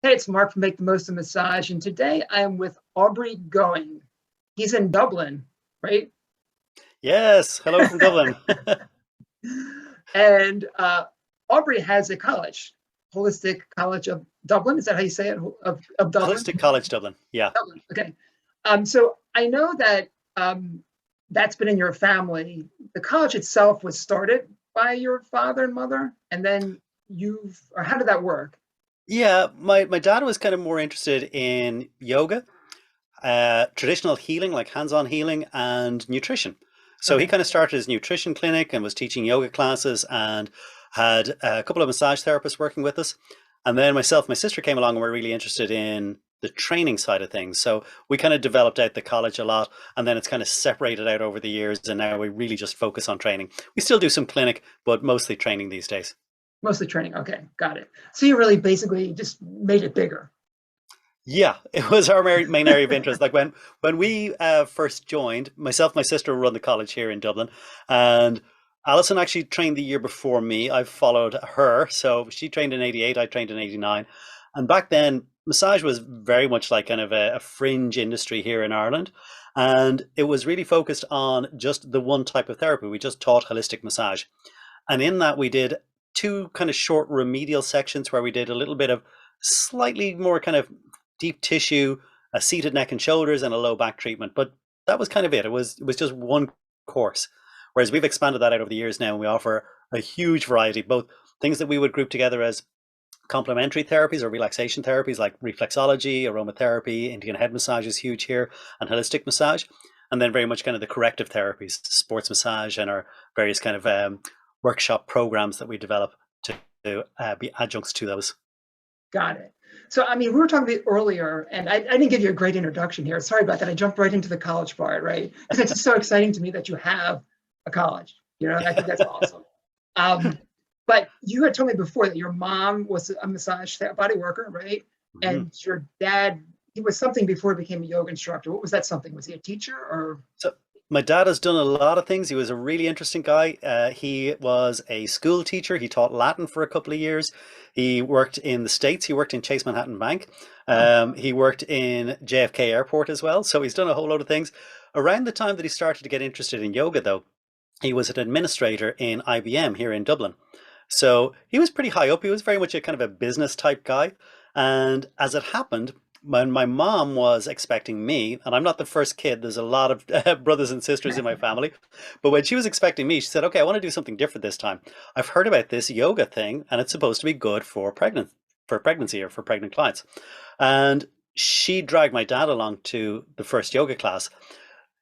Hey, it's Mark from Make the Most of Massage, and today I'm with Aubrey Gowing. He's in Dublin, right? Yes, hello from Dublin. And Aubrey has a college, Holistic College of Dublin. Is that how you say it? Of Dublin? Holistic College Dublin. Yeah. Dublin. Okay. So I know that that's been in your family. The college itself was started by your father and mother, and then or how did that work? Yeah, my dad was kind of more interested in yoga, traditional healing, like hands-on healing and nutrition. So he Okay. kind of started his nutrition clinic and was teaching yoga classes and had a couple of massage therapists working with us. And then myself, my sister came along and we're really interested in the training side of things. So we kind of developed out the college a lot and then it's kind of separated out over the years and now we really just focus on training. We still do some clinic, but mostly training these days. Mostly training. Okay, got it. So you really basically just made it bigger. Yeah, it was our main area of interest. Like when we first joined, myself, my sister run the college here in Dublin, and Alison actually trained the year before me. I followed her, so she trained in '88, I trained in '89, and back then massage was very much like kind of a fringe industry here in Ireland, and it was really focused on just the one type of therapy. We just taught holistic massage, and in that we did two kind of short remedial sections where we did a little bit of slightly more kind of deep tissue, a seated neck and shoulders, and a low back treatment. But that was kind of it. It was just one course. Whereas we've expanded that out over the years now, and we offer a huge variety, both things that we would group together as complementary therapies or relaxation therapies like reflexology, aromatherapy, Indian head massage is huge here, and holistic massage. And then very much kind of the corrective therapies, sports massage, and our various kind of workshop programs that we develop to be adjuncts to those. Got it. So, I mean, we were talking about earlier, and I didn't give you a great introduction here. Sorry about that. I jumped right into the college part, right? Because it's just so exciting to me that you have a college. And I think that's awesome. But you had told me before that your mom was a massage body worker, right? Mhm. And your dad, he was something before he became a yoga instructor. What was that something? Was he a teacher or? So my dad has done a lot of things. He was a really interesting guy. He was a school teacher. He taught Latin for a couple of years. He worked in the States. He worked in Chase Manhattan Bank. Oh, He worked in JFK Airport as well. So he's done a whole load of things. Around the time that he started to get interested in yoga, though, he was an administrator in IBM here in Dublin. So he was pretty high up. He was very much a kind of a business type guy. And as it happened, when my mom was expecting me, and I'm not the first kid, there's a lot of brothers and sisters in my family, but when she was expecting me, she said, okay, I want to do something different this time. I've heard about this yoga thing, and it's supposed to be good for pregnancy or for pregnant clients. And she dragged my dad along to the first yoga class.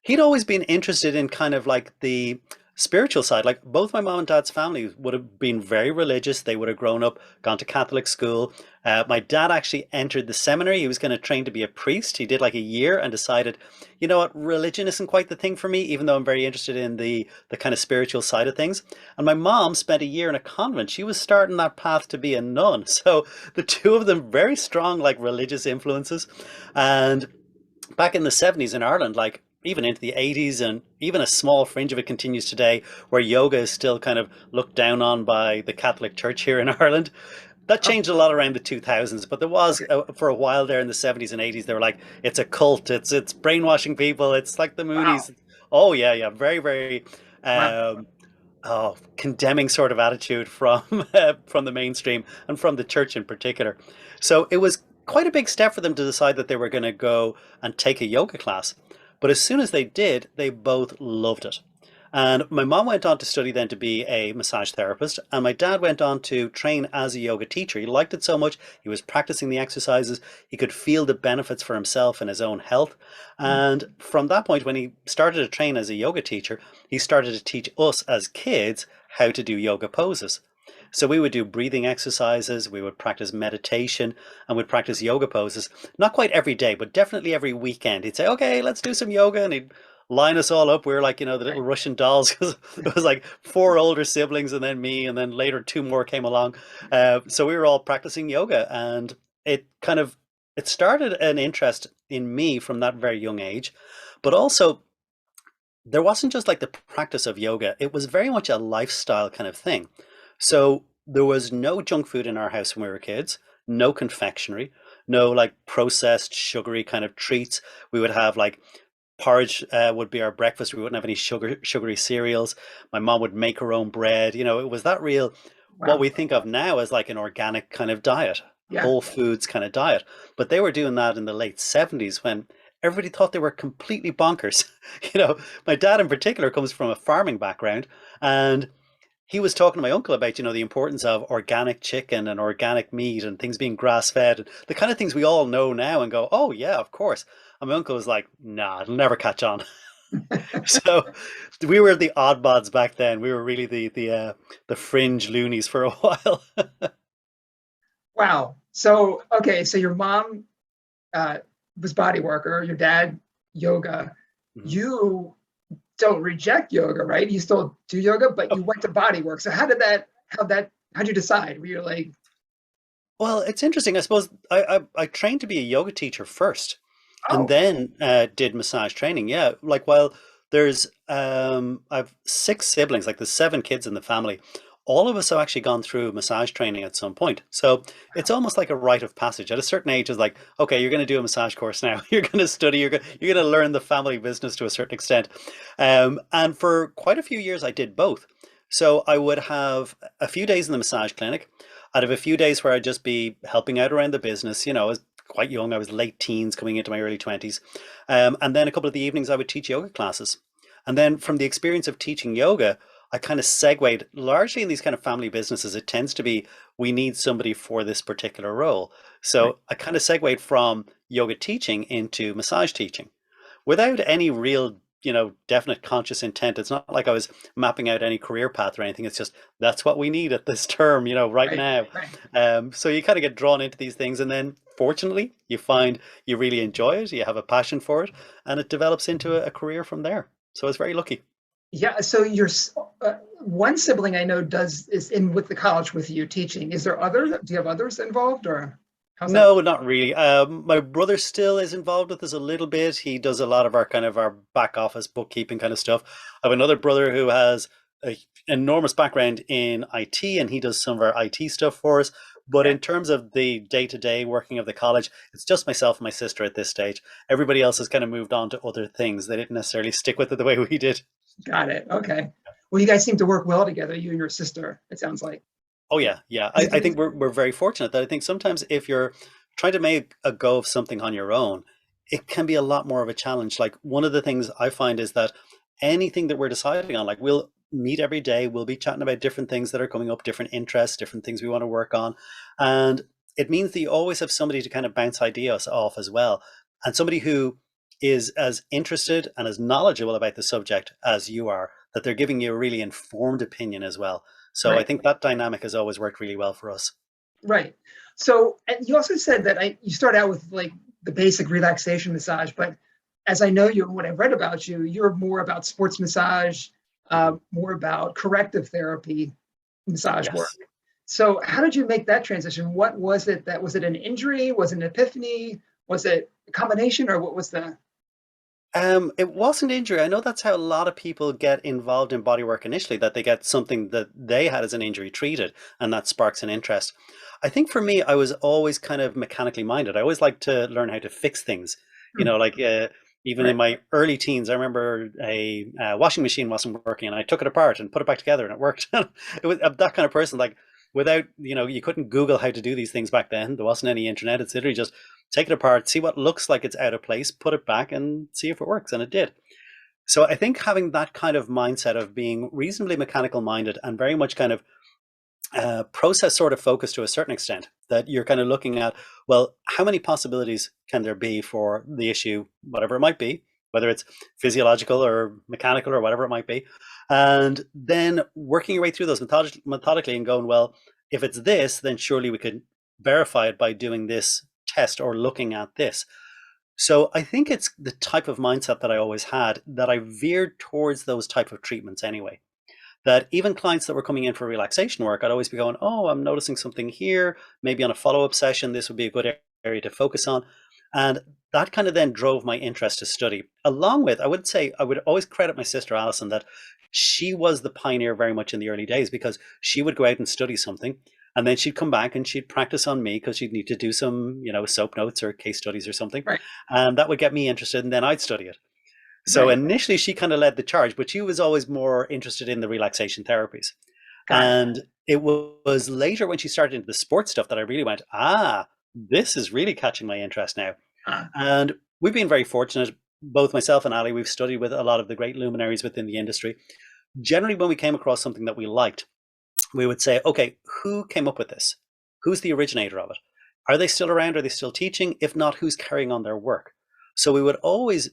He'd always been interested in kind of like the spiritual side. Like both my mom and dad's family would have been very religious. They would have grown up, gone to Catholic school. My dad actually entered the seminary. He was going to train to be a priest. He did like a year and decided, you know what, religion isn't quite the thing for me, even though I'm very interested in the kind of spiritual side of things. And my mom spent a year in a convent. She was starting that path to be a nun. So the two of them, very strong like religious influences. And back in the 70s in Ireland, like even into the 80s, and even a small fringe of it continues today, where yoga is still kind of looked down on by the Catholic Church here in Ireland. That oh, changed a lot around the 2000s, but there was okay. for a while there in the 70s and 80s, they were like, it's a cult, it's brainwashing people, it's like the Wow. Moonies. Oh yeah, yeah, very, very Wow. um, condemning sort of attitude from from the mainstream and from the church in particular. So it was quite a big step for them to decide that they were going to go and take a yoga class. But as soon as they did, they both loved it. And my mom went on to study then to be a massage therapist, and my dad went on to train as a yoga teacher. He liked it so much, he was practicing the exercises, he could feel the benefits for himself and his own health. Mm. And from that point, when he started to train as a yoga teacher, he started to teach us as kids how to do yoga poses. So we would do breathing exercises, we would practice meditation, and we'd practice yoga poses. Not quite every day, but definitely every weekend. He'd say, okay, let's do some yoga. And he'd line us all up. We were like, you know, the little Right. Russian dolls, because it was like four older siblings and then me, and then later two more came along. So we were all practicing yoga, and it kind of it started an interest in me from that very young age. But also there wasn't just like the practice of yoga, it was very much a lifestyle kind of thing. So there was no junk food in our house when we were kids. no confectionery, no like processed sugary kind of treats. We would have like porridge would be our breakfast. We wouldn't have any sugary cereals. My mom would make her own bread. It was that real, what Wow. we think of now as like an organic kind of diet, Yeah. whole foods kind of diet. But they were doing that in the late 70s when everybody thought they were completely bonkers. My dad in particular comes from a farming background, and he was talking to my uncle about, the importance of organic chicken and organic meat and things being grass fed, and the kind of things we all know now and go, oh yeah, of course. And my uncle was like, nah, it'll never catch on. So we were the oddbods back then. We were really the fringe loonies for a while. Wow. So, okay, so your mom uh, was body worker, your dad yoga. Mhm. You don't reject yoga, right? You still do yoga, but you went to body work. So how'd you decide? Were you like, Well, it's interesting. I suppose I trained to be a yoga teacher first, and oh, then did massage training. Yeah, like while there's I've six siblings, like there's seven kids in the family. All of us have actually gone through massage training at some point. So it's almost like a rite of passage. At a certain age, it's like, okay, you're going to do a massage course now. You're going to study. You're going to learn the family business to a certain extent. And for quite a few years, I did both. So I would have a few days in the massage clinic. I'd have a few days where I'd just be helping out around the business. I was quite young. I was late teens coming into my early 20s. And then a couple of the evenings I would teach yoga classes. And then from the experience of teaching yoga, I kind of segued largely in these kind of family businesses. It tends to be we need somebody for this particular role. right, So I kind of segued from yoga teaching into massage teaching without any real, definite conscious intent. It's not like I was mapping out any career path or anything. It's just that's what we need at this term, right right, now. right. So you kind of get drawn into these things, and then fortunately, you find you really enjoy it, you have a passion for it, and it develops into a career from there. So I was very lucky. Yeah. So one sibling I know is in with the college with you teaching. Is there others? Do you have others involved or how's that? No, not really. My brother still is involved with us a little bit. He does a lot of our kind of our back office bookkeeping kind of stuff. I have another brother who has an enormous background in IT, and he does some of our IT stuff for us. But Yeah. in terms of the day-to-day working of the college, it's just myself and my sister at this stage. Everybody else has kind of moved on to other things. They didn't necessarily stick with it the way we did. Got it. Okay. Well, you guys seem to work well together, you and your sister, it sounds like. Oh yeah, yeah. Is I it, think we're very fortunate that I think sometimes if you're trying to make a go of something on your own, it can be a lot more of a challenge. Like one of the things I find is that anything that we're deciding on, like we'll meet every day, we'll be chatting about different things that are coming up, different interests, different things we want to work on. And it means that you always have somebody to kind of bounce ideas off as well. And somebody who is as interested and as knowledgeable about the subject as you are, that they're giving you a really informed opinion as well. So I right, think that dynamic has always worked really well for us. right. So and you also said that you start out with like the basic relaxation massage, but as I know you and what I've read about you, you're more about sports massage, Mhm. more about corrective therapy massage work. Yes. So how did you make that transition? What was it that was it an injury? Was it an epiphany? Was it a combination or what was the It wasn't injury. I know that's how a lot of people get involved in bodywork initially, that they get something that they had as an injury treated, and that sparks an interest. I think for me, I was always kind of mechanically minded. I always liked to learn how to fix things. Like even in right? my early teens, I remember a washing machine wasn't working, and I took it apart and put it back together, and it worked. It was I'm that kind of person. Like without, you couldn't Google how to do these things back then. There wasn't any internet. It's literally just take it apart, see what looks like it's out of place, put it back, and see if it works. And it did. So I think having that kind of mindset of being reasonably mechanical minded and very much kind of process sort of focused to a certain extent, that you're kind of looking at, well, how many possibilities can there be for the issue, whatever it might be, whether it's physiological or mechanical or whatever it might be. And then working your way through those methodically and going, well, if it's this, then surely we could verify it by doing this test or looking at this. So I think it's the type of mindset that I always had, that I veered towards those type of treatments anyway. That even clients that were coming in for relaxation work, I'd always be going, oh, I'm noticing something here. Maybe on a follow-up session, this would be a good area to focus on. And that kind of then drove my interest to study. Along with, I would say, I would always credit my sister Alison that she was the pioneer very much in the early days, because she would go out and study something. And then she'd come back and she'd practice on me because she'd need to do some, soap notes or case studies or something. Right. And that would get me interested, and then I'd study it. So Right. initially she kind of led the charge, but she was always more interested in the relaxation therapies. Got it. And it was later when she started into the sports stuff that I really went, this is really catching my interest now. Uh, And we've been very fortunate, both myself and Ali, we've studied with a lot of the great luminaries within the industry. Generally, when we came across something that we liked, we would say, okay, who came up with this? Who's the originator of it? Are they still around? Are they still teaching? If not, who's carrying on their work? So I always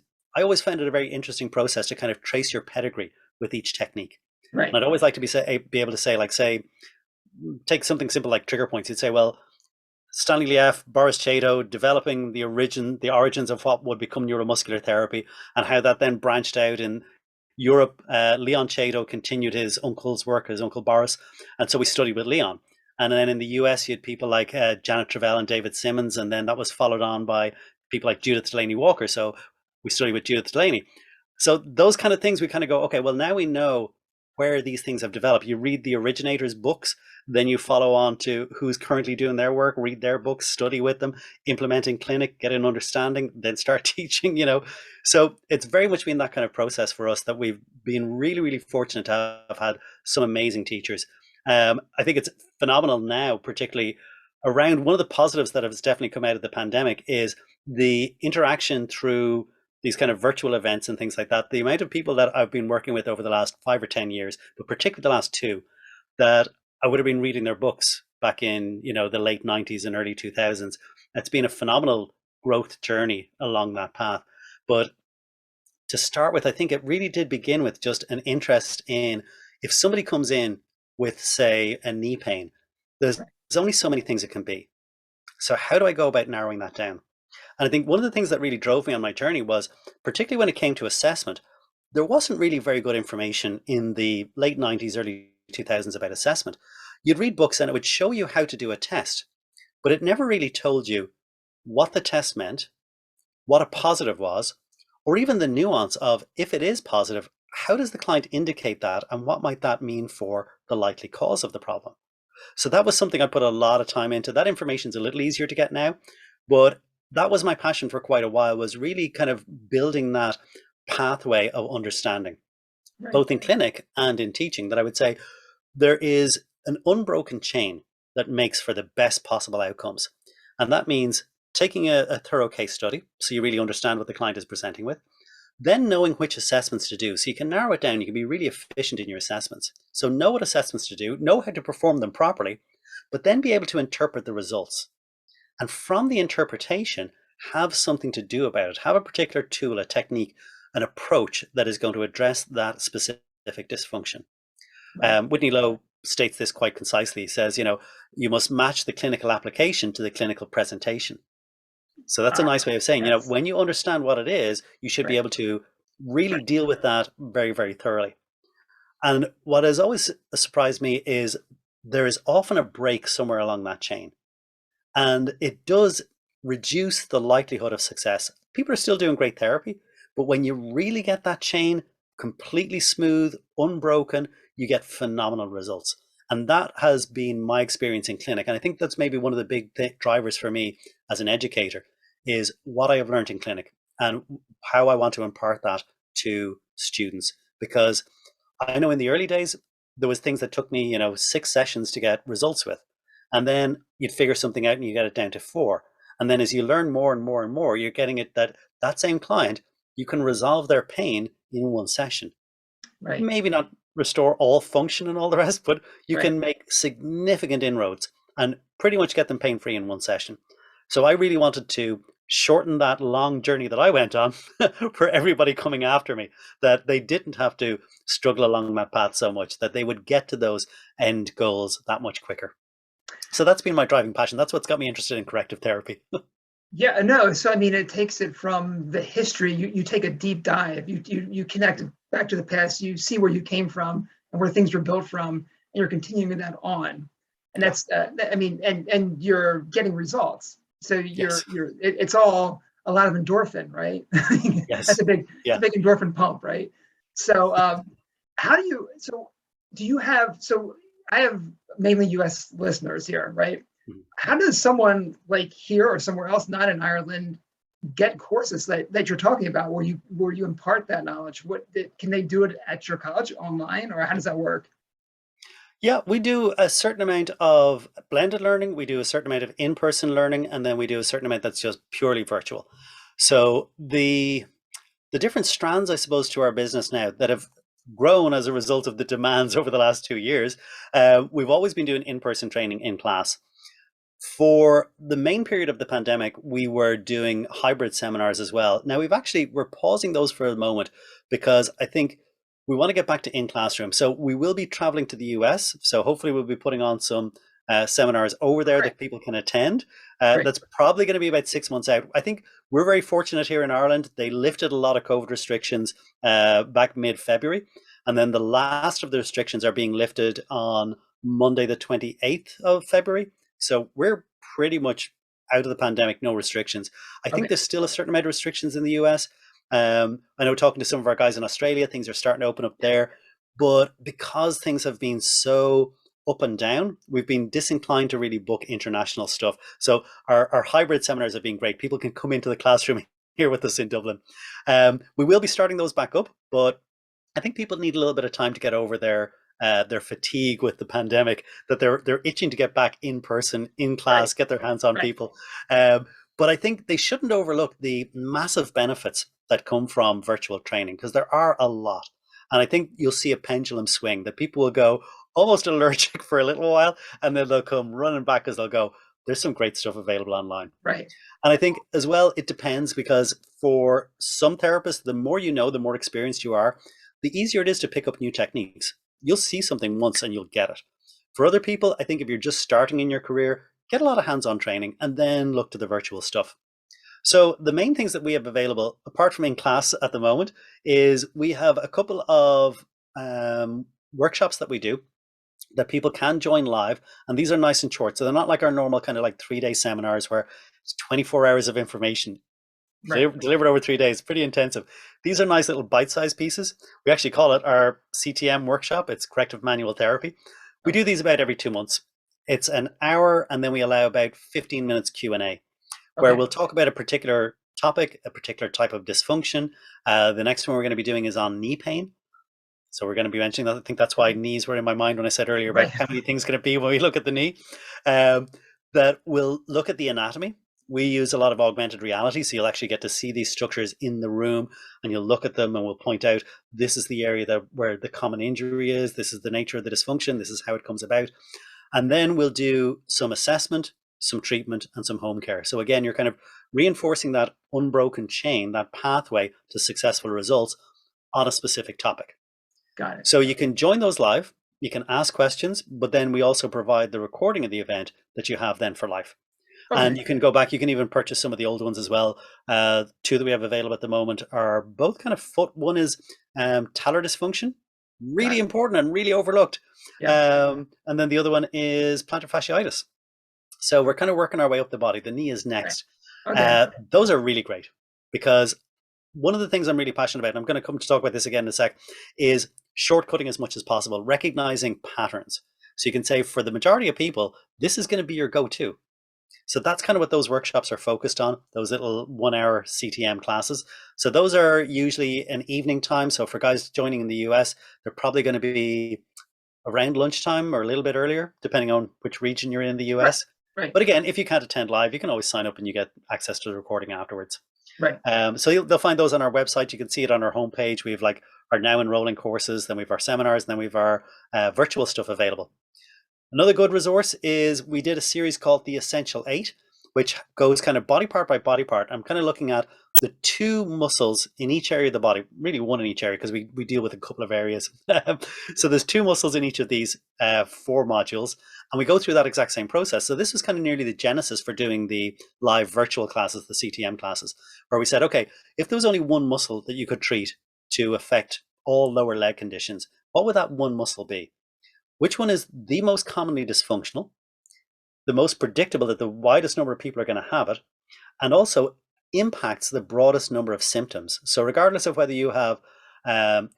found it a very interesting process to kind of trace your pedigree with each technique. right. And I'd always like to be able to say, like, say, take something simple like trigger points. You'd say, well, Stanley Lief, Boris Chato, developing the origins of what would become neuromuscular therapy, and how that then branched out in Europe. Leon Chato continued his uncle's work, his uncle Boris, and so we studied with Leon. And then in the US, you had people like Janet Travell and David Simmons, and then that was followed on by people like Judith Delaney Walker. So we studied with Judith Delaney. So those kind of things, we kind of go, okay, well, now we know where these things have developed. You read the originators' books, then you follow on to who's currently doing their work, read their books, study with them, implement in clinic, get an understanding, then start teaching. So it's very much been that kind of process for us, that we've been really, really fortunate to have had some amazing teachers. I think it's phenomenal now, particularly around one of the positives that has definitely come out of the pandemic is the interaction through these kind of virtual events and things like that. The amount of people that I've been working with over the last 5 or 10 years, but particularly the last 2, that I would have been reading their books back in, the late 90s and early 2000s. It's been a phenomenal growth journey along that path. But to start with, I think it really did begin with just an interest in, if somebody comes in with, say, a knee pain, there's only so many things it can be. So how do I go about narrowing that down? And I think one of the things that really drove me on my journey was, particularly when it came to assessment, there wasn't really very good information in the late 90s, early 2000s about assessment. You'd read books and it would show you how to do a test, but it never really told you what the test meant, what a positive was, or even the nuance of, if it is positive, how does the client indicate that, and what might that mean for the likely cause of the problem? So that was something I put a lot of time into. That information's a little easier to get now, but that was my passion for quite a while, was really kind of building that pathway of understanding, both in clinic and in teaching, that I would say there is an unbroken chain that makes for the best possible outcomes. And that means taking a thorough case study, so you really understand what the client is presenting with, then knowing which assessments to do, so you can narrow it down. You can be really efficient in your assessments. So know what assessments to do, know how to perform them properly, but then be able to interpret the results. And from the interpretation, have something to do about it. Have a particular tool, a technique, an approach that is going to address that specific dysfunction. Whitney Lowe states this quite concisely. He says, you must match the clinical application to the clinical presentation. So that's a nice way of saying, when you understand what it is, you should be able to really deal with that very, very thoroughly. And what has always surprised me is there is often a break somewhere along that chain. And it does reduce the likelihood of success. People are still doing great therapy, but when you really get that chain completely smooth, unbroken, you get phenomenal results. And that has been my experience in clinic. And I think that's maybe one of the big drivers for me as an educator, is what I have learned in clinic and how I want to impart that to students. Because I know in the early days, there was things that took me, 6 sessions to get results with. And then you'd figure something out and you get it down to 4. And then as you learn more and more and more, you're getting it that same client, you can resolve their pain in 1 session. Maybe not restore all function and all the rest, but you can make significant inroads and pretty much get them pain-free in 1 session. So I really wanted to shorten that long journey that I went on for everybody coming after me, that they didn't have to struggle along that path so much, that they would get to those end goals that much quicker. So that's been my driving passion. That's what's got me interested in corrective therapy. Yeah, no. So, I mean, it takes it from the history. You take a deep dive. You connect it back to the past. You see where you came from and where things were built from, and you're continuing that on. And that's, I mean, and you're getting results. So it's all a lot of endorphin, right? Yes. That's a big endorphin pump, right? So, how do you have? So, I have mainly US listeners here, right? Mhm. How does someone like here or somewhere else, not in Ireland, get courses that you're talking about where you impart that knowledge? Can they do it at your college online, or how does that work? Yeah, we do a certain amount of blended learning, we do a certain amount of in-person learning, and then we do a certain amount that's just purely virtual. So the different strands, I suppose, to our business now that have grown as a result of the demands over the last 2 years, we've always been doing in-person training in class. For the main period of the pandemic, we were doing hybrid seminars as well. Now we're pausing those for a moment because I think we want to get back to in classroom. So we will be traveling to the US. So hopefully we'll be putting on some seminars over there Great, that people can attend. great, That's probably going to be about 6 months out. I think we're very fortunate here in Ireland. They lifted a lot of COVID restrictions back mid-February. And then the last of the restrictions are being lifted on Monday, the 28th of February. So we're pretty much out of the pandemic, no restrictions. I think okay, there's still a certain amount of restrictions in the US. I know talking to some of our guys in Australia, things are starting to open up yeah, there. But because things have been so up and down, we've been disinclined to really book international stuff. So our hybrid seminars have been great. People can come into the classroom here with us in Dublin. We will be starting those back up, but I think people need a little bit of time to get over their fatigue with the pandemic, that they're itching to get back in person, in right, class, get their hands on right, people. But I think they shouldn't overlook the massive benefits that come from virtual training, because there are a lot. And I think you'll see a pendulum swing that people will go almost allergic for a little while, and then they'll come running back as they'll go, there's some great stuff available online. right, And I think as well, it depends, because for some therapists, the more you know, the more experienced you are, the easier it is to pick up new techniques. You'll see something once and you'll get it. For other people, I think if you're just starting in your career, get a lot of hands-on training and then look to the virtual stuff. So the main things that we have available, apart from in class at the moment, is we have a couple of workshops that we do that people can join live, and these are nice and short. So they're not like our normal kind of like 3 day seminars where it's 24 hours of information right. delivered over 3 days, pretty intensive. These are nice little bite-sized pieces. We actually call it our CTM workshop. It's corrective manual therapy. We do Okay, these about every 2 months. It's an hour, and then we allow about 15 minutes Q&A, where okay, we'll talk about a particular topic, a particular type of dysfunction. The next one we're going to be doing is on knee pain. So we're going to be mentioning that. I think that's why okay, knees were in my mind when I said earlier about right, how many things can it be when we look at the knee. Um, that will look at the anatomy. We use a lot of augmented reality, so you'll actually get to see these structures in the room, and you'll look at them, and we'll point out this is the area that where the common injury is. This is the nature of the dysfunction. This is how it comes about, and then we'll do some assessment, some treatment, and some home care. So again, you're kind of reinforcing that unbroken chain, that pathway to successful results on a specific topic. got it. So you can join those live, you can ask questions, but then we also provide the recording of the event that you have then for life. And Okay, you can go back, you can even purchase some of the old ones as well. Two that we have available at the moment are both kind of foot. One is talar dysfunction, got really it. important and really overlooked. Yeah, And then the other one is plantar fasciitis. So we're kind of working our way up the body. The knee is right. next. Okay, Those are really great, because one of the things I'm really passionate about, and I'm going to come to talk about this again in a sec, is shortcutting as much as possible, recognizing patterns. So you can say for the majority of people, this is going to be your go-to. So that's kind of what those workshops are focused on, those little 1 hour CTM classes. So those are usually an evening time. So for guys joining in the US, they're probably going to be around lunchtime or a little bit earlier, depending on which region you're in the right, US. right, But again, if you can't attend live, you can always sign up and you get access to the recording afterwards. right. So they'll find those on our website. You can see it on our homepage. We have like our now enrolling courses, then we have our seminars, and then we have our virtual stuff available. Another good resource is we did a series called The Essential 8, which goes kind of body part by body part. I'm kind of looking at the two muscles in each area of the body, really one in each area, because we deal with a couple of areas. So there's two muscles in each of these 4 modules, and we go through that exact same process. So this was kind of nearly the genesis for doing the live virtual classes, the CTM classes, where we said, okay, if there was only one muscle that you could treat to affect all lower leg conditions, what would that one muscle be? Which one is the most commonly dysfunctional, the most predictable that the widest number of people are going to have it, and also impacts the broadest number of symptoms? So regardless of whether you have kind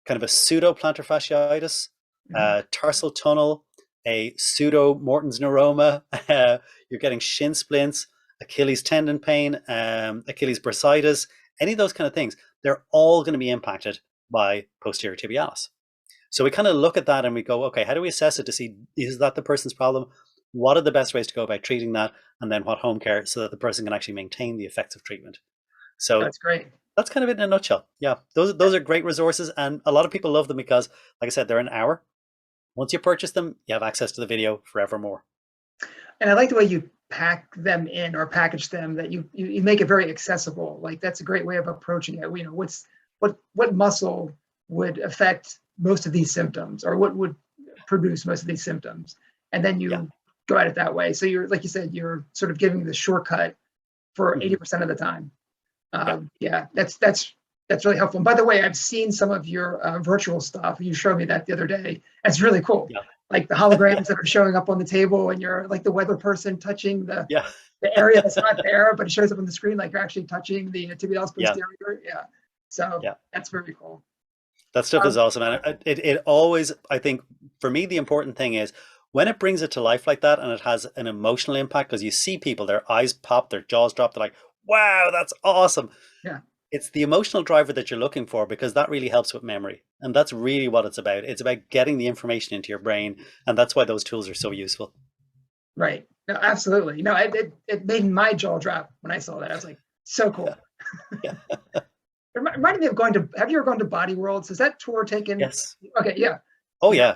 of a pseudo plantar fasciitis, Mhm. tarsal tunnel, a pseudo Morton's neuroma, you're getting shin splints, Achilles tendon pain, Achilles bursitis, any of those kind of things, they're all going to be impacted by posterior tibialis. So we kind of look at that and we go, okay, how do we assess it to see, is that the person's problem? What are the best ways to go about treating that? And then what home care so that the person can actually maintain the effective treatment. So That's great. that's kind of it in a nutshell. Yeah, those are great resources. And a lot of people love them because, like I said, they're an hour. Once you purchase them, you have access to the video forevermore. And I like the way you pack them in or package them, that you make it very accessible. Like that's a great way of approaching it. You know, what muscle would affect most of these symptoms, or what would produce most of these symptoms, and then you go at it that way. So you're, like you said, you're sort of giving the shortcut for 80% of the time. Yeah, that's really helpful. And by the way, I've seen some of your virtual stuff. You showed me that the other day. It's really cool. Yeah. Like the holograms that are showing up on the table, and you're like the weather person touching the area that's not there, but it shows up on the screen like you're actually touching the tibialis posterior. Yeah. So that's very cool. That stuff is awesome. And it always, I think, for me, the important thing is when it brings it to life like that and it has an emotional impact, because you see people, their eyes pop, their jaws drop, they're like, wow, that's awesome. Yeah. It's the emotional driver that you're looking for, because that really helps with memory. And that's really what it's about. It's about getting the information into your brain. And that's why those tools are so useful. Right. No, absolutely. No, it made my jaw drop when I saw that. I was like, so cool. Yeah. It reminded me of have you ever gone to Body Worlds? Is that tour taken? Yes. Okay, yeah. Oh, yeah.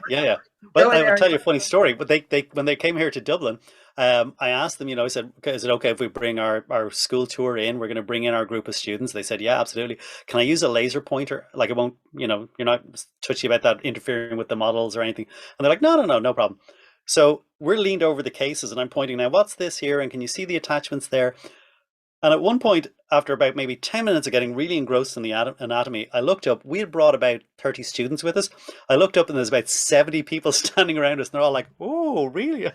But I will tell you a funny story. But they when they came here to Dublin, I asked them, I said, okay, is it okay if we bring our school tour in? We're going to bring in our group of students. They said, yeah, absolutely. Can I use a laser pointer? Like, it won't, you're not touchy about that interfering with the models or anything. And they're like, no problem. So we're leaned over the cases and I'm pointing now, what's this here? And can you see the attachments there? And at one point, after about maybe 10 minutes of getting really engrossed in the anatomy, I looked up. We had brought about 30 students with us. I looked up and there's about 70 people standing around us, and they're all like, oh, really?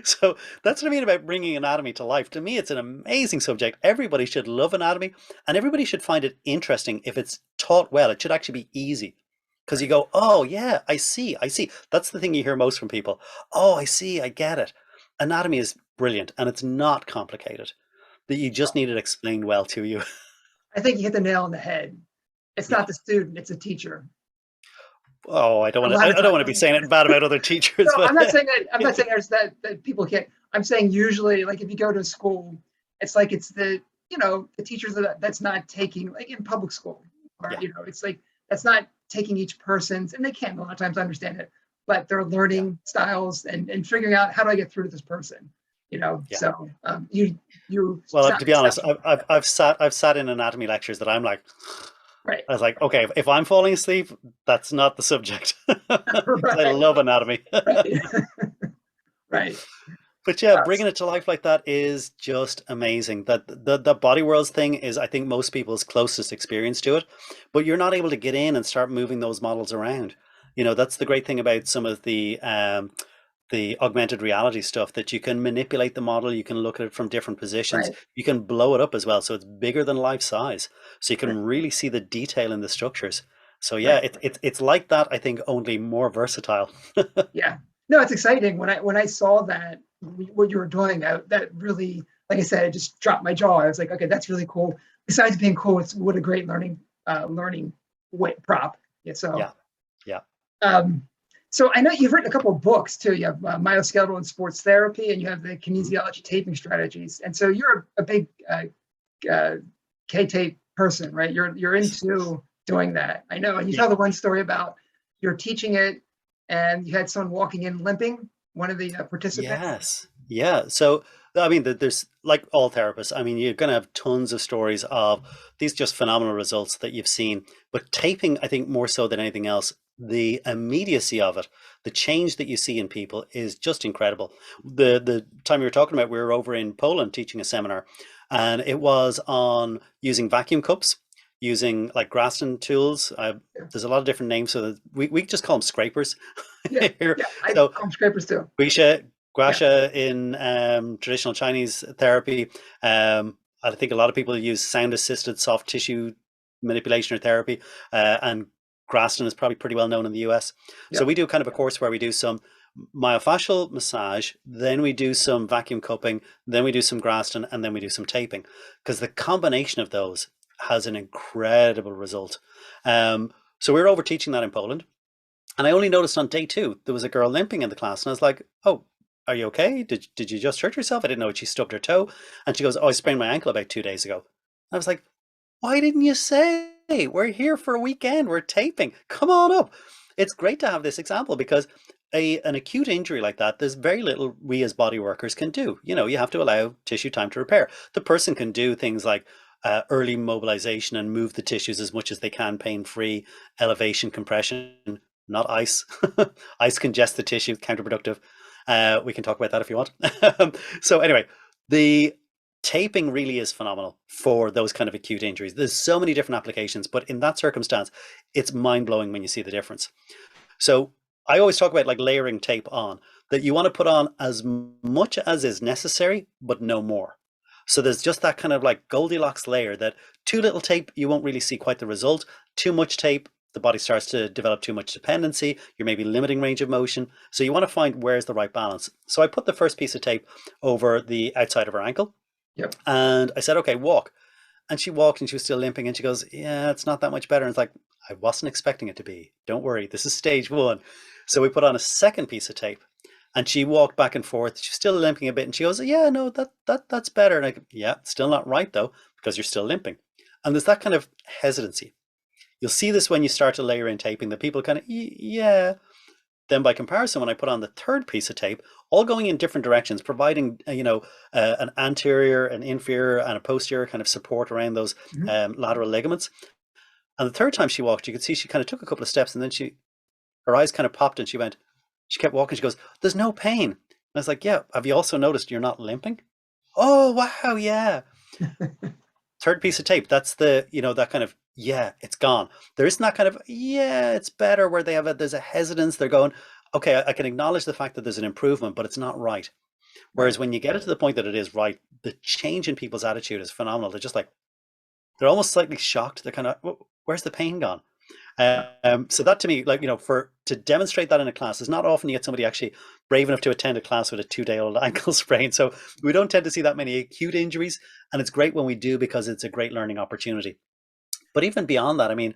So that's what I mean about bringing anatomy to life. To me, it's an amazing subject. Everybody should love anatomy, and everybody should find it interesting. If it's taught well, it should actually be easy. Because you go, oh, yeah, I see. That's the thing you hear most from people. Oh, I see, I get it. Anatomy is brilliant, and it's not complicated. That you just need it explained well to you. I think you hit the nail on the head. It's not the student, it's a teacher. Oh, I don't want to be saying it bad about other teachers. No, but... I'm not saying that people can't. I'm saying usually, like if you go to school, it's like it's the teachers that's not taking, like in public school, or it's like that's not taking each person's, and they can a lot of times understand it, but they're learning styles and figuring out, how do I get through to this person? So you well, to be honest, I've sat in anatomy lectures that I'm like, right. I was like, okay, if I'm falling asleep, that's not the subject. Right. I love anatomy. Right. But yeah, bringing it to life like that is just amazing. That the Body Worlds thing is, I think, most people's closest experience to it. But you're not able to get in and start moving those models around. That's the great thing about some of the augmented reality stuff, that you can manipulate the model, you can look at it from different positions, you can blow it up as well, so it's bigger than life size, so you can really see the detail in the structures. So yeah, it's like that, I think, only more versatile. Yeah, no, it's exciting. When I saw that, what you were doing, that really, like I said, it just dropped my jaw. I was like, okay, that's really cool. Besides being cool, it's what a great learning prop. Yeah. So I know you've written a couple of books too. You have Myoskeletal and Sports Therapy, and you have the Kinesiology Taping Strategies. And so you're a big K-tape person, right? You're into doing that. I know. And you tell the one story about you're teaching it, and you had someone walking in limping, one of the participants. Yes. Yeah. So, I mean, there's, like all therapists, I mean, you're going to have tons of stories of these just phenomenal results that you've seen. But taping, I think, more so than anything else, the immediacy of it, the change that you see in people is just incredible. The time you were talking about, we were over in Poland teaching a seminar, and it was on using vacuum cups, using like Graston tools. There's a lot of different names, so we just call them scrapers. I call them scrapers too. Guasha in traditional Chinese therapy. I think a lot of people use sound-assisted soft tissue manipulation or therapy, and Graston is probably pretty well known in the US. So we do kind of a course where we do some myofascial massage, then we do some vacuum cupping, then we do some Graston, and then we do some taping, because the combination of those has an incredible result. So we were over teaching that in Poland, and I only noticed on day two there was a girl limping in the class, and I was like, "Oh, are you okay? Did you just hurt yourself?" I didn't know she stubbed her toe, and she goes, "Oh, I sprained my ankle about 2 days ago." I was like, "Why didn't you say? We're here for a weekend. We're taping. Come on up." It's great to have this example because an acute injury like that, there's very little we as body workers can do. You have to allow tissue time to repair. The person can do things like early mobilization and move the tissues as much as they can, pain-free, elevation, compression, not ice. Ice congest the tissue, counterproductive. We can talk about that if you want. So anyway, the taping really is phenomenal for those kind of acute injuries. There's so many different applications, but in that circumstance, it's mind-blowing when you see the difference. So I always talk about like layering tape on, that you want to put on as much as is necessary, but no more. So there's just that kind of like Goldilocks layer that too little tape, you won't really see quite the result. Too much tape, the body starts to develop too much dependency. You're maybe limiting range of motion. So you want to find where's the right balance. So I put the first piece of tape over the outside of her ankle. Yep. And I said, okay, walk. And she walked and she was still limping. And she goes, yeah, it's not that much better. And it's like, I wasn't expecting it to be. Don't worry. This is stage one. So we put on a second piece of tape and she walked back and forth. She's still limping a bit. And she goes, yeah, no, that's better. And I go, yeah, still not right though, because you're still limping. And there's that kind of hesitancy. You'll see this when you start to layer in taping, that people kind of, yeah. Then by comparison, when I put on the third piece of tape, all going in different directions, providing, an anterior, an inferior, and a posterior kind of support around those lateral ligaments. And the third time she walked, you could see she kind of took a couple of steps and then her eyes kind of popped and she kept walking. She goes, there's no pain. And I was like, yeah, have you also noticed you're not limping? Oh, wow, yeah. Third piece of tape, that's the, that kind of, yeah, it's gone. There isn't that kind of, yeah, it's better, where there's a hesitance. They're going, okay, I can acknowledge the fact that there's an improvement, but it's not right. Whereas when you get it to the point that it is right, the change in people's attitude is phenomenal. They're just like, they're almost slightly shocked. They're kind of, where's the pain gone? So that to me, like, to demonstrate that in a class, is not often you get somebody actually brave enough to attend a class with a 2-day-old ankle sprain. So we don't tend to see that many acute injuries, and it's great when we do because it's a great learning opportunity. But even beyond that, I mean,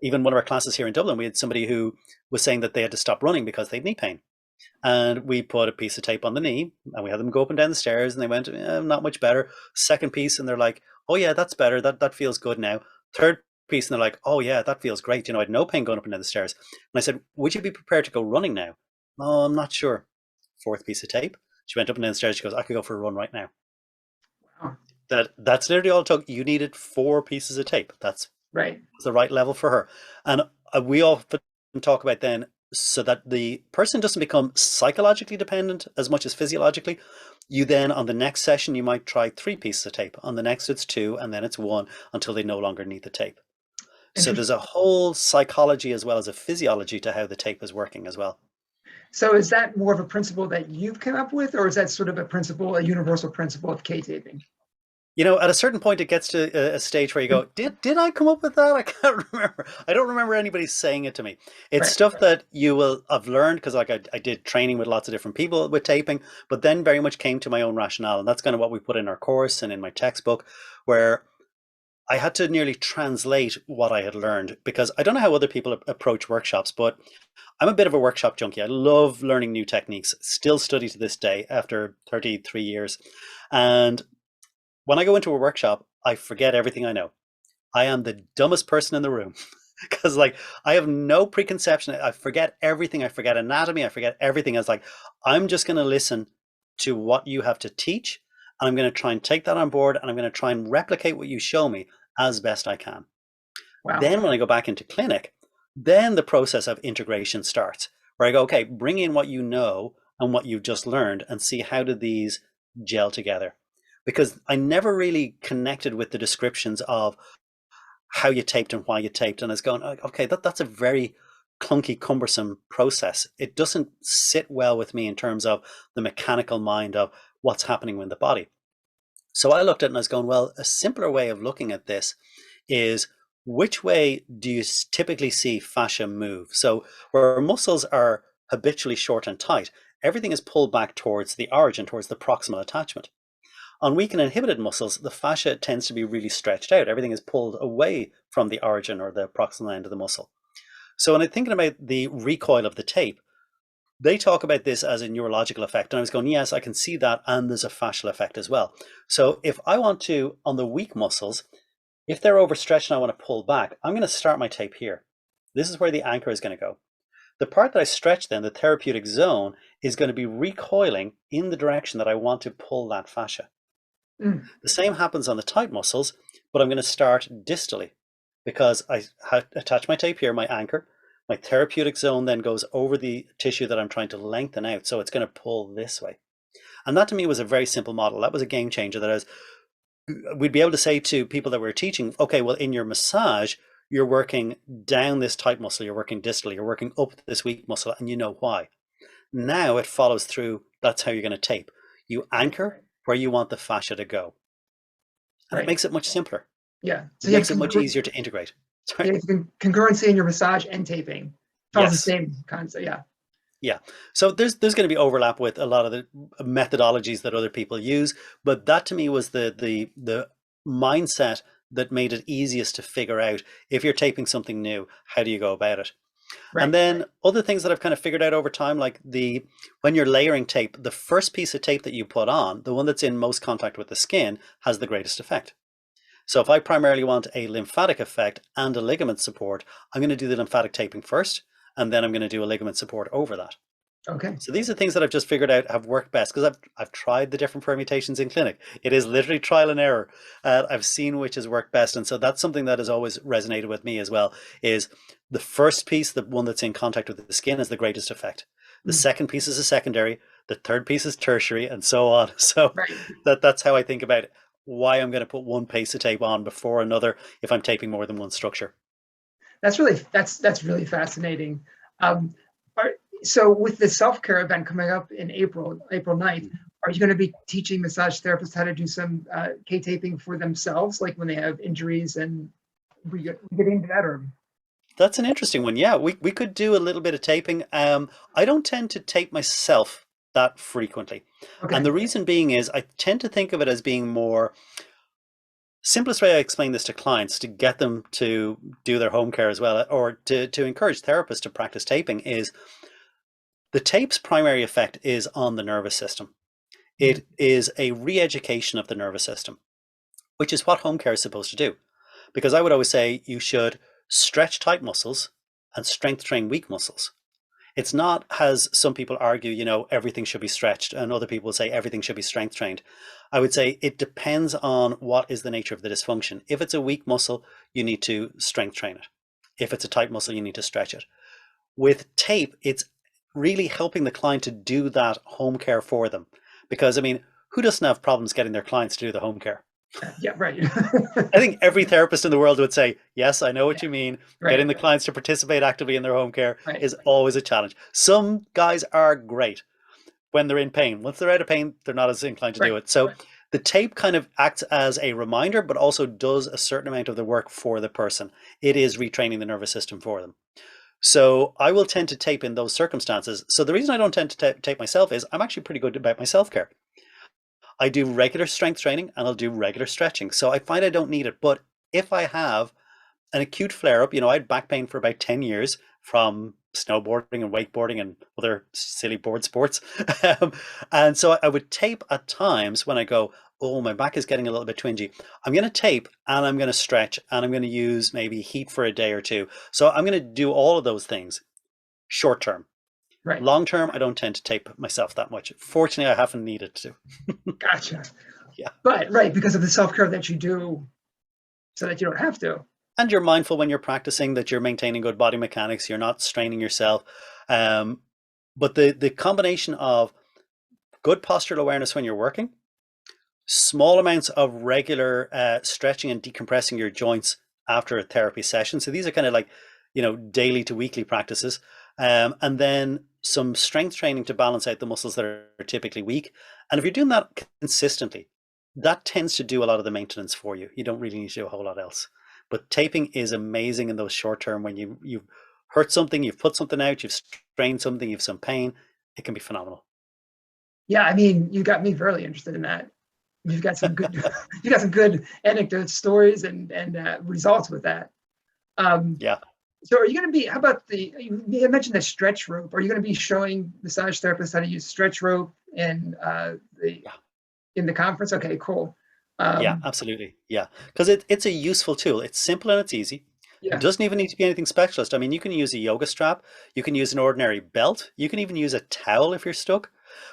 even one of our classes here in Dublin, we had somebody who was saying that they had to stop running because they had knee pain. And we put a piece of tape on the knee and we had them go up and down the stairs and they went, not much better. Second piece, and they're like, oh yeah, that's better. That feels good now. Third piece, and they're like, oh yeah, that feels great. I had no pain going up and down the stairs. And I said, would you be prepared to go running now? Oh, I'm not sure. Fourth piece of tape. She went up and down the stairs. She goes, I could go for a run right now. Wow. That's literally all it took. You needed 4 pieces of tape. That's Right. the right level for her. And we often talk about then, so that the person doesn't become psychologically dependent as much as physiologically. You then, on the next session, you might try 3 pieces of tape. On the next, it's 2, and then it's 1 until they no longer need the tape. So there's a whole psychology as well as a physiology to how the tape is working as well. So is that more of a principle that you've come up with, or is that sort of a universal principle of K-taping? At a certain point, it gets to a stage where you go, did I come up with that? I can't remember. I don't remember anybody saying it to me. It's stuff that you will have learned, because like I did training with lots of different people with taping, but then very much came to my own rationale. And that's kind of what we put in our course and in my textbook, where I had to nearly translate what I had learned, because I don't know how other people approach workshops, but I'm a bit of a workshop junkie. I love learning new techniques, still study to this day after 33 years. And when I go into a workshop, I forget everything I know. I am the dumbest person in the room because I have no preconception. I forget everything. I forget anatomy. I forget everything. I was like, I'm just going to listen to what you have to teach. And I'm going to try and take that on board. And I'm going to try and replicate what you show me as best I can. Wow. Then when I go back into clinic, then the process of integration starts, where I go, okay, bring in what you know and what you've just learned and see how do these gel together. Because I never really connected with the descriptions of how you taped and why you taped. And I was going, okay, that's a very clunky, cumbersome process. It doesn't sit well with me in terms of the mechanical mind of what's happening in the body. So I looked at it and I was going, well, a simpler way of looking at this is, which way do you typically see fascia move? So where muscles are habitually short and tight, everything is pulled back towards the origin, towards the proximal attachment. On weak and inhibited muscles, the fascia tends to be really stretched out. Everything is pulled away from the origin or the proximal end of the muscle. So when I'm thinking about the recoil of the tape, they talk about this as a neurological effect. And I was going, yes, I can see that. And there's a fascial effect as well. So if I want to, on the weak muscles, if they're overstretched and I want to pull back, I'm going to start my tape here. This is where the anchor is going to go. The part that I stretch then, the therapeutic zone, is going to be recoiling in the direction that I want to pull that fascia. The same happens on the tight muscles, but I'm going to start distally because I attach my tape here, my anchor. My therapeutic zone then goes over the tissue that I'm trying to lengthen out. So it's going to pull this way. And that to me was a very simple model. That was a game changer. That is, we'd be able to say to people that we're teaching, okay, well, in your massage, you're working down this tight muscle, you're working distally, you're working up this weak muscle, and you know why. Now it follows through. That's how you're going to tape. You anchor where you want the fascia to go. And it makes it much simpler. Yeah. So it makes it much easier to integrate. Yeah, concurrency in your massage and taping. Follows the same concept. Yeah. Yeah. So there's going to be overlap with a lot of the methodologies that other people use, but that to me was the mindset that made it easiest to figure out if you're taping something new, how do you go about it? And then other things that I've kind of figured out over time, like when you're layering tape, the first piece of tape that you put on, the one that's in most contact with the skin, has the greatest effect. So if I primarily want a lymphatic effect and a ligament support, I'm going to do the lymphatic taping first, and then I'm going to do a ligament support over that. Okay. So these are things that I've just figured out have worked best because I've tried the different permutations in clinic. It is literally trial and error. I've seen which has worked best. And so that's something that has always resonated with me as well, is the first piece, the one that's in contact with the skin, has the greatest effect. The second piece is a secondary. The third piece is tertiary, and so on. So that's how I think about it. Why I'm going to put one piece of tape on before another if I'm taping more than one structure. That's really fascinating. So with the self-care event coming up in April 9th, are you going to be teaching massage therapists how to do some K-taping for themselves, like when they have injuries, and we get into that? Or that's an interesting one. Yeah, we could do a little bit of taping. I don't tend to tape myself that frequently. Okay. And the reason being is I tend to think of it as being more, simplest way I explain this to clients to get them to do their home care as well, or to encourage therapists to practice taping, is the tape's primary effect is on the nervous system. It is a re-education of the nervous system, which is what home care is supposed to do. Because I would always say you should stretch tight muscles and strength train weak muscles. It's not, as some people argue, everything should be stretched, and other people say everything should be strength trained. I would say it depends on what is the nature of the dysfunction. If it's a weak muscle, you need to strength train it. If it's a tight muscle, you need to stretch it. With tape, it's really helping the client to do that home care for them. Because, who doesn't have problems getting their clients to do the home care? Yeah, right. I think every therapist in the world would say, yes, I know what you mean. Getting the clients to participate actively in their home care is always a challenge. Some guys are great when they're in pain. Once they're out of pain, they're not as inclined to do it. So the tape kind of acts as a reminder, but also does a certain amount of the work for the person. It is retraining the nervous system for them. So I will tend to tape in those circumstances. So the reason I don't tend to tape myself is I'm actually pretty good about my self-care. I do regular strength training and I'll do regular stretching. So I find I don't need it. But if I have an acute flare-up, I had back pain for about 10 years from snowboarding and wakeboarding and other silly board sports. And so I would tape at times when I go, oh, my back is getting a little bit twingy. I'm going to tape and I'm going to stretch and I'm going to use maybe heat for a day or two. So I'm going to do all of those things short term. Long term, I don't tend to tape myself that much. Fortunately, I haven't needed to. Gotcha. Yeah. But because of the self-care that you do, so that you don't have to. And you're mindful when you're practicing that you're maintaining good body mechanics. You're not straining yourself. But the combination of good postural awareness when you're working, small amounts of regular stretching and decompressing your joints after a therapy session. So these are kind of like, daily to weekly practices. And then some strength training to balance out the muscles that are typically weak. And if you're doing that consistently, that tends to do a lot of the maintenance for you. You don't really need to do a whole lot else. But taping is amazing in those short term when you hurt something, you've put something out, you've strained something, you've some pain, it can be phenomenal. Yeah, I mean, you got me very interested in that. You've got some good, you got some good anecdotes, stories, and results with that. Yeah. So, are you going to be? How about you mentioned the stretch rope? Are you going to be showing massage therapists how to use stretch rope in the conference? Okay, cool. Yeah, absolutely. Yeah, because it's a useful tool. It's simple and it's easy. It Yeah. doesn't even need to be anything specialist. I mean, you can use a yoga strap, you can use an ordinary belt, you can even use a towel if you're stuck.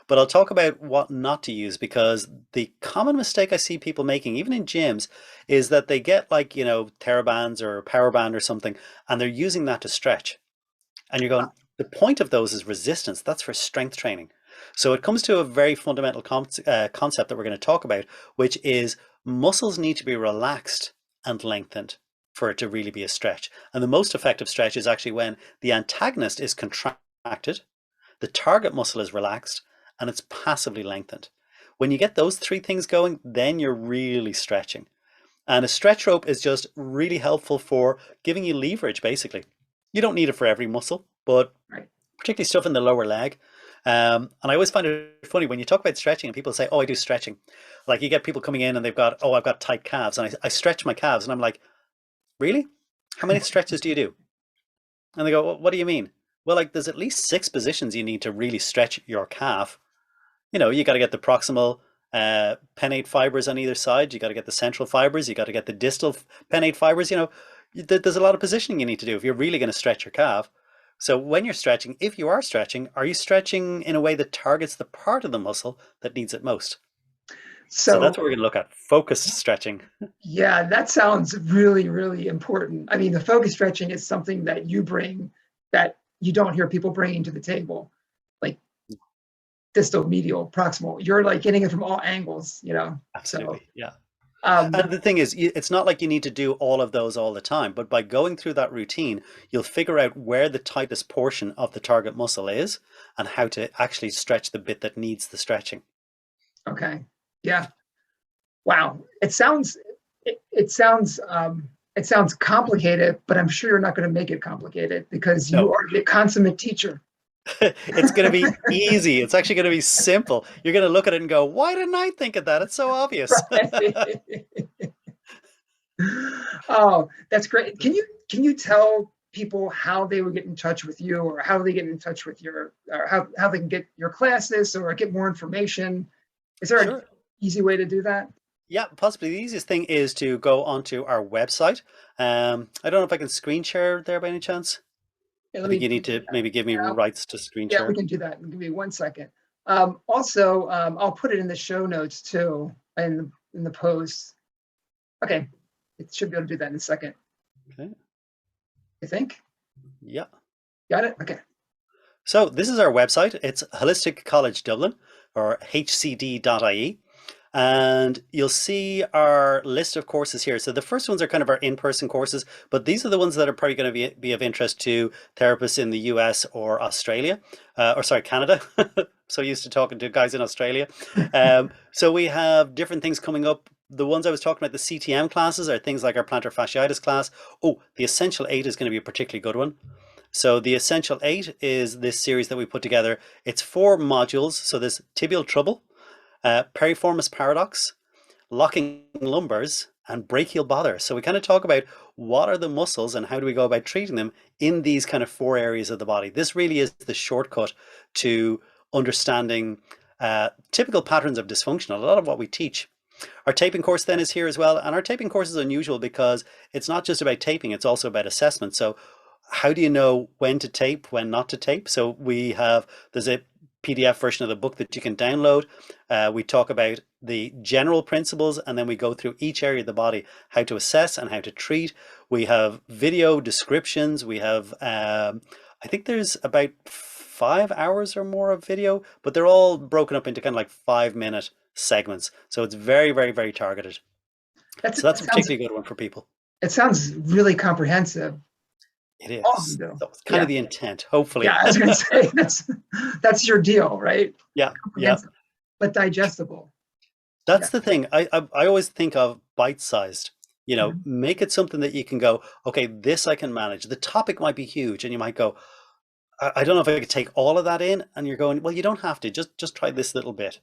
But I'll talk about what not to use, because the common mistake I see people making, even in gyms, is that they get like, TheraBands or a power band or something, and they're using that to stretch. And you're going, the point of those is resistance. That's for strength training. So it comes to a very fundamental concept that we're going to talk about, which is muscles need to be relaxed and lengthened for it to really be a stretch. And the most effective stretch is actually when the antagonist is contracted, the target muscle is relaxed, and it's passively lengthened. When you get those three things going, then you're really stretching. And a stretch rope is just really helpful for giving you leverage, basically. You don't need it for every muscle, but Right. particularly stuff in the lower leg. And I always find it funny when you talk about stretching and people say, oh, I do stretching. Like you get people coming in and they've got, oh, I've got tight calves. And I stretch my calves. And I'm like, really? How many stretches do you do? And they go, well, what do you mean? Well, like there's at least 6 positions you need to really stretch your calf. You got to get the proximal pennate fibers on either side. You got to get the central fibers. You got to get the distal pennate fibers. There's a lot of positioning you need to do if you're really going to stretch your calf. So when you're stretching, if you are you stretching in a way that targets the part of the muscle that needs it most? So So, that's what we're going to look at, focused stretching. yeah, that sounds really, really important. I mean, the focus stretching is something that you bring that you don't hear people bringing to the table, like distal, medial, proximal. You're like getting it from all angles, Absolutely, So, yeah. um, And the thing is, it's not like you need to do all of those all the time, but by going through that routine, you'll figure out where the tightest portion of the target muscle is and how to actually stretch the bit that needs the stretching. okay, yeah. Wow, it sounds complicated, but I'm sure you're not going to make it complicated because you No, are the consummate teacher. it's going to be easy. It's actually going to be simple. You're going to look at it and go, why didn't I think of that? It's so obvious. Right. Oh, that's great. Can you tell people how they would get in touch with you, or how they get in touch with or how they can get your classes or get more information? Is there an Sure. easy way to do that? Yeah, possibly the easiest thing is to go onto our website. I don't know if I can screen share there by any chance. Yeah, I let think me you need to maybe give me yeah, rights to screen yeah, we share. can do that. Give me 1 second. Also, I'll put it in the show notes too, in the post. Okay, it should be able to do that in a second. Okay. I think. Yeah. Got it. Okay. So this is our website. It's Holistic College Dublin, or hcd.ie. And you'll see our list of courses here. So the first ones are kind of our in-person courses, but these are the ones that are probably going to be of interest to therapists in the US or Australia, or sorry, Canada. So used to talking to guys in Australia. So we have different things coming up. The ones I was talking about, the CTM classes, are things like our plantar fasciitis class. Oh, the Essential 8 is going to be a particularly good one. So the Essential 8 is this series that we put together. It's 4 modules. So there's tibial trouble, piriformis paradox, locking lumbars, and brachial bother. So we kind of talk about what are the muscles and how do we go about treating them in these kind of 4 areas of the body. This really is the shortcut to understanding typical patterns of dysfunction, a lot of what we teach. Our taping course then is here as well, and our taping course is unusual because it's not just about taping, it's also about assessment. So how do you know when to tape, when not to tape? So there's a PDF version of the book that you can download. We talk about the general principles, and then we go through each area of the body, how to assess and how to treat. We have video descriptions. We have, I think there's about 5 hours or more of video, but they're all broken up into kind of like 5-minute segments. So it's very, very, very targeted. That's So that's that a sounds particularly good one for people. it sounds really comprehensive. It Awesome, is. though. So it's kind Yeah. of the intent, hopefully. Yeah, I was going to say that's your deal, right? Yeah, yeah. Comprehensive, but digestible. Yeah. That's the thing. I always think of bite-sized. Mhm. make it something that you can go, okay, this I can manage. The topic might be huge, and you might go, I don't know if I could take all of that in. And you're going, well, you don't have to. Just try this little bit.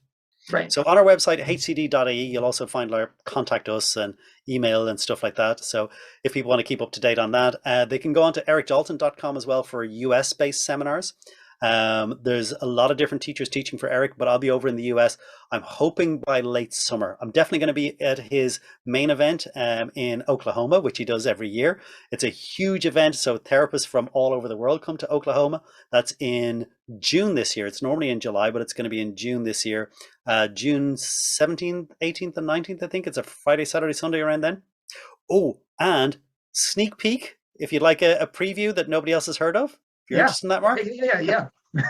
Right. So on our website, hcd.ie, you'll also find our contact us and email and stuff like that. So if people want to keep up to date on that, they can go on to ericdalton.com as well for US-based seminars. There's a lot of different teachers teaching for Eric, but I'll be over in the US. I'm hoping by late summer. I'm definitely going to be at his main event in Oklahoma, which he does every year. It's a huge event, so therapists from all over the world come to Oklahoma. That's in June this year. It's normally in July, but it's going to be in June this year. June 17th, 18th, and 19th, I think. It's a Friday, Saturday, Sunday around then. Oh, and sneak peek, if you'd like a preview that nobody else has heard of, if you're Yeah. interested in that, Mark. Yeah. Okay.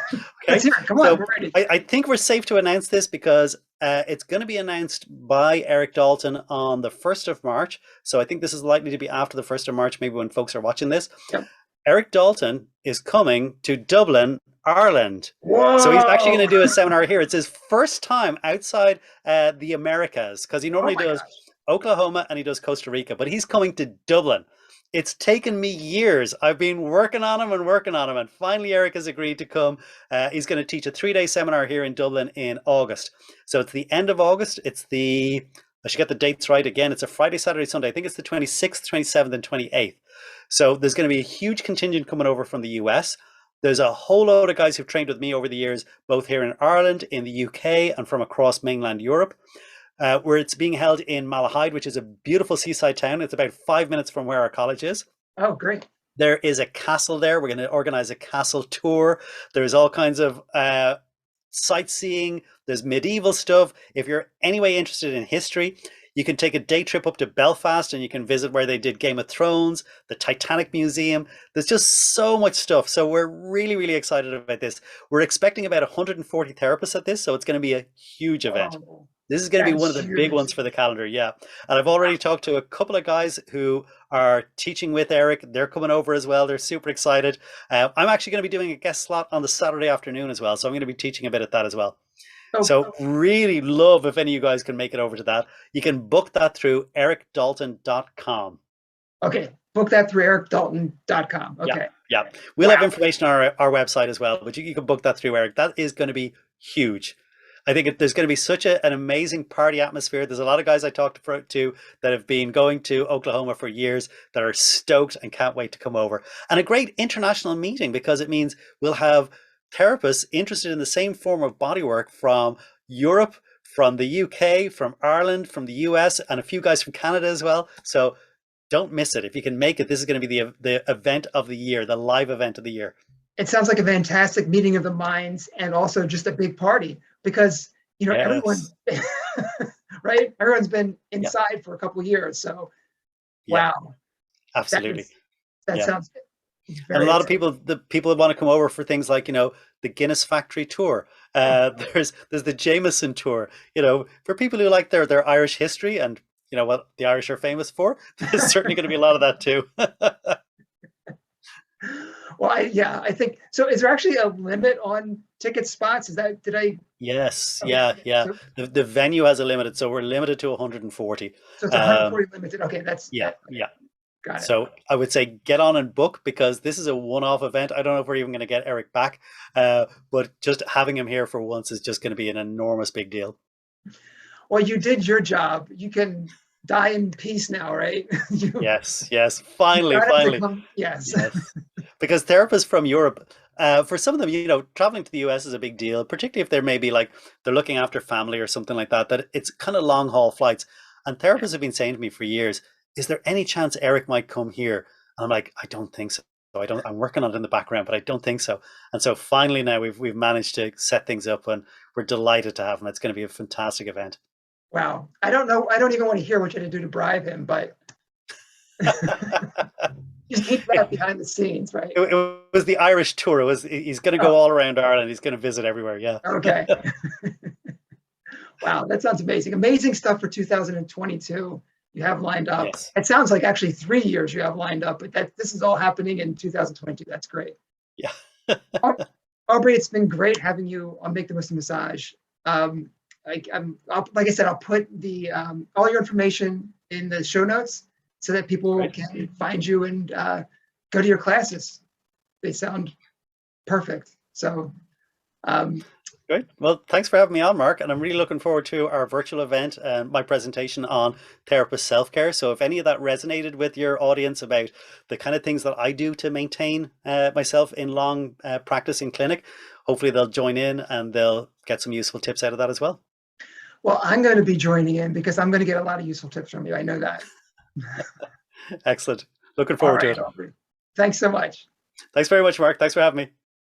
Let's hear it. Come on, So we're ready. I think we're safe to announce this because it's going to be announced by Eric Dalton on the 1st of March. So I think this is likely to be after the 1st of March, maybe when folks are watching this. Yep. Eric Dalton is coming to Dublin, Ireland. Whoa. So he's actually going to do a seminar here. It's his first time outside the Americas, because he normally does gosh. Oklahoma and he does Costa Rica, but he's coming to Dublin. It's taken me years. I've been working on him, and finally Eric has agreed to come. He's going to teach a 3-day seminar here in Dublin in August. So it's the end of August. I should get the dates right again. It's a Friday, Saturday, Sunday. I think it's the 26th, 27th, and 28th. So there's going to be a huge contingent coming over from the US. There's a whole load of guys who've trained with me over the years, both here in Ireland, in the UK, and from across mainland Europe. Where it's being held in Malahide, which is a beautiful seaside town. It's about 5 minutes from where our college is. Oh, great. There is a castle there. We're going to organize a castle tour. There's all kinds of sightseeing. There's medieval stuff. If you're anyway interested in history, you can take a day trip up to Belfast and you can visit where they did Game of Thrones, the Titanic Museum. There's just so much stuff. So we're really, really excited about this. We're expecting about 140 therapists at this, so it's going to be a huge event. Oh, This is going to be one of the that's big huge. ones for the calendar, yeah. And I've already talked to a couple of guys who are teaching with Eric. They're coming over as well. They're super excited. I'm actually going to be doing a guest slot on the Saturday afternoon as well, so I'm going to be teaching a bit at that as well. Oh, So really love if any of you guys can make it over to that. You can book that through ericdalton.com. okay. Book that through ericdalton.com. Okay. Yeah. We'll Wow. have information on our website as well, but you can book that through Eric. That is going to be huge. I think there's going to be such an amazing party atmosphere. There's a lot of guys I talked to that have been going to Oklahoma for years that are stoked and can't wait to come over. And a great international meeting, because it means we'll have therapists interested in the same form of bodywork from Europe, from the UK, from Ireland, from the US, and a few guys from Canada as well. So don't miss it. If you can make it, this is going to be the event of the year, the live event of the year. It sounds like a fantastic meeting of the minds and also just a big party because, everyone, Yes. right? Everyone's been inside for a couple of years. So, Yeah, wow. absolutely. That Yeah. sounds And a very lot of exciting. the people that want to come over for things like, the Guinness Factory tour. There's the Jameson tour, for people who like their Irish history and, what the Irish are famous for. There's certainly going to be a lot of that too. Well, I think so. Is there actually a limit on ticket spots? Did I? Yes. Okay. Yeah. So, The venue has a limit, so we're limited to 140. so it's 140 limited. Okay. Yeah. Got it. So I would say get on and book, because this is a one-off event. I don't know if we're even going to get Eric back, but just having him here for once is just going to be an enormous big deal. Well, you did your job. You can die in peace now, right? Yes. Finally. Yes. Yes. Because therapists from Europe, for some of them, traveling to the US is a big deal, particularly if they're maybe like they're looking after family or something like that, that it's kind of long haul flights. And therapists have been saying to me for years, is there any chance Eric might come here? And I'm like, I don't think so. I'm working on it in the background, but I don't think so. And so finally now we've managed to set things up, and we're delighted to have him. It's going to be a fantastic event. Wow. I don't know. I don't even want to hear what you had to do to bribe him, but just keep that behind the scenes, right? It was the Irish tour. He's going to go all around Ireland. He's going to visit everywhere. Yeah. Okay. Wow, that sounds amazing. Amazing stuff for 2022 you have lined up. Yes. It sounds like actually 3 years you have lined up, but this is all happening in 2022. That's great. Yeah. Aubrey, it's been great having you on Make the Most of Massage. Like I said, I'll put the all your information in the show notes. so that people Great. can find you and go to your classes. They sound perfect. So Great. Well, thanks for having me on, Mark. And I'm really looking forward to our virtual event and my presentation on therapist self-care. So if any of that resonated with your audience about the kind of things that I do to maintain myself in long practice in clinic, hopefully they'll join in and they'll get some useful tips out of that as well. well, I'm going to be joining in because I'm going to get a lot of useful tips from you. I know that. Excellent. Looking All forward to right, it. Aubrey. Thanks so much. Thanks very much, Mark. Thanks for having me.